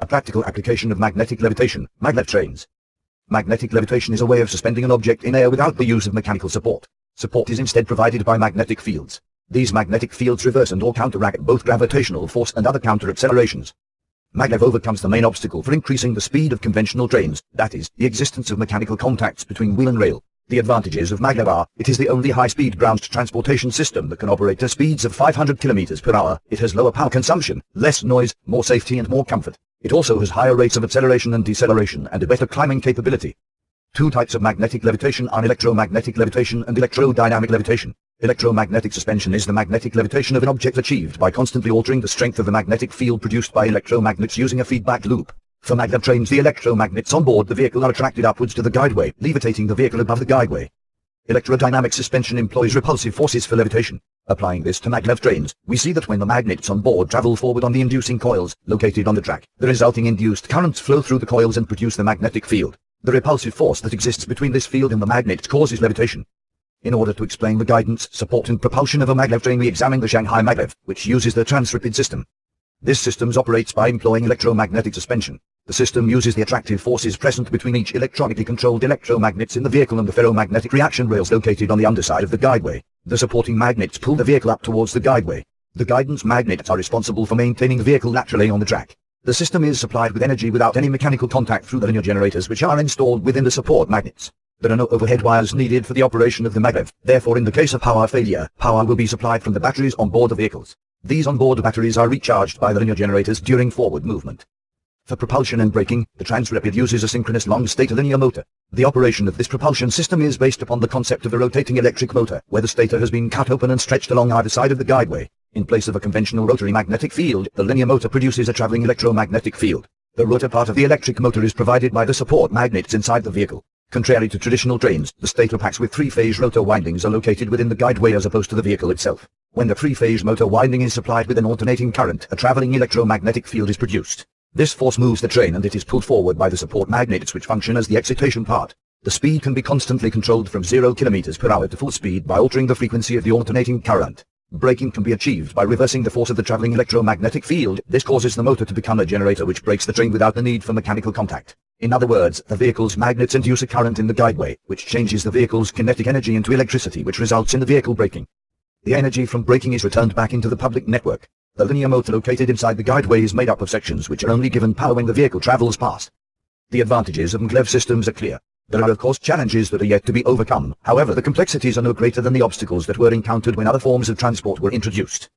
A practical application of magnetic levitation, maglev trains. Magnetic levitation is a way of suspending an object in air without the use of mechanical support. Support is instead provided by magnetic fields. These magnetic fields reverse and or counteract both gravitational force and other counter-accelerations. Maglev overcomes the main obstacle for increasing the speed of conventional trains, that is, the existence of mechanical contacts between wheel and rail. The advantages of maglev are, it is the only high-speed ground transportation system that can operate at speeds of 500 km per hour, it has lower power consumption, less noise, more safety and more comfort. It also has higher rates of acceleration and deceleration and a better climbing capability. Two types of magnetic levitation are electromagnetic levitation and electrodynamic levitation. Electromagnetic suspension is the magnetic levitation of an object achieved by constantly altering the strength of the magnetic field produced by electromagnets using a feedback loop. For maglev trains, the electromagnets on board the vehicle are attracted upwards to the guideway, levitating the vehicle above the guideway. Electrodynamic suspension employs repulsive forces for levitation. Applying this to maglev trains, we see that when the magnets on board travel forward on the inducing coils, located on the track, the resulting induced currents flow through the coils and produce the magnetic field. The repulsive force that exists between this field and the magnet causes levitation. In order to explain the guidance, support and propulsion of a maglev train, we examine the Shanghai maglev, which uses the transrapid system. This system operates by employing electromagnetic suspension. The system uses the attractive forces present between each electronically controlled electromagnets in the vehicle and the ferromagnetic reaction rails located on the underside of the guideway. The supporting magnets pull the vehicle up towards the guideway. The guidance magnets are responsible for maintaining the vehicle laterally on the track. The system is supplied with energy without any mechanical contact through the linear generators which are installed within the support magnets. There are no overhead wires needed for the operation of the maglev. Therefore, in the case of power failure, power will be supplied from the batteries on board the vehicles. These onboard batteries are recharged by the linear generators during forward movement. For propulsion and braking, the Transrapid uses a synchronous long-stator linear motor. The operation of this propulsion system is based upon the concept of a rotating electric motor, where the stator has been cut open and stretched along either side of the guideway. In place of a conventional rotary magnetic field, the linear motor produces a traveling electromagnetic field. The rotor part of the electric motor is provided by the support magnets inside the vehicle. Contrary to traditional trains, the stator packs with three-phase rotor windings are located within the guideway as opposed to the vehicle itself. When the three-phase motor winding is supplied with an alternating current, a traveling electromagnetic field is produced. This force moves the train and it is pulled forward by the support magnets which function as the excitation part. The speed can be constantly controlled from 0 km per hour to full speed by altering the frequency of the alternating current. Braking can be achieved by reversing the force of the traveling electromagnetic field. This causes the motor to become a generator which brakes the train without the need for mechanical contact. In other words, the vehicle's magnets induce a current in the guideway, which changes the vehicle's kinetic energy into electricity, which results in the vehicle braking. The energy from braking is returned back into the public network. The linear motor located inside the guideway is made up of sections which are only given power when the vehicle travels past. The advantages of maglev systems are clear. There are of course challenges that are yet to be overcome. However, the complexities are no greater than the obstacles that were encountered when other forms of transport were introduced.